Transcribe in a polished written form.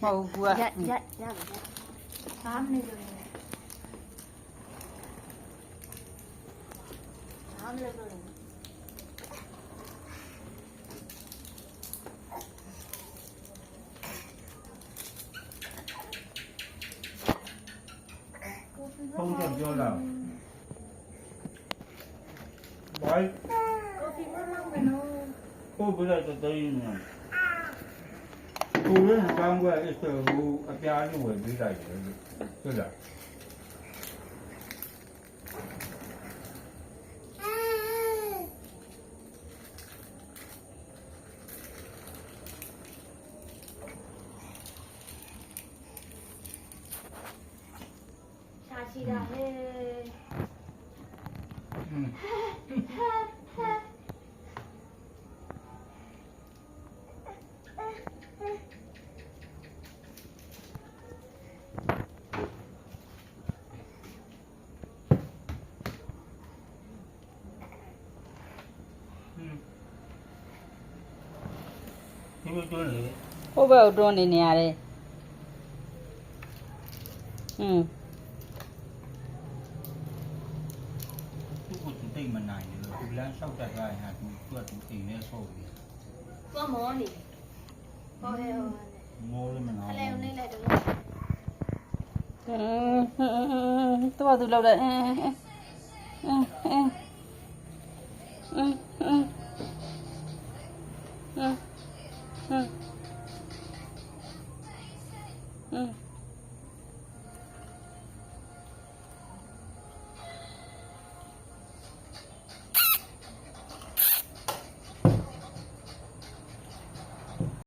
ဟုတ်ဘူးကရဘာမနေလို့ဘာမလို့လဲဖုန်းချက်ပြောလာဘိုင်ကော်ဖီမမောင်းမနော်ကိုဘယ်လိုက်တော့တင်းနေကိုရင်းကောင်းကွယ်အစ်ကိုအပြားကြီးဝယ်ပေးလိုက်တယ်ဟုတ်လားရှိတာဟဲ့ဒီလိုတွန်းလေဟိုဘက်ကိုတွန်းနေရတယ်တိတ်မနိုင်ဘူးလို့ဒီလမ်းလျှောက်တက်ရရင်ဟာသူကသူအိမ်နဲ့ဆော့ပြီးသွားမောနေဟောဟဲ့မောလည်းမနာအလဲနေလိုက်တော့သူလောက်တယ်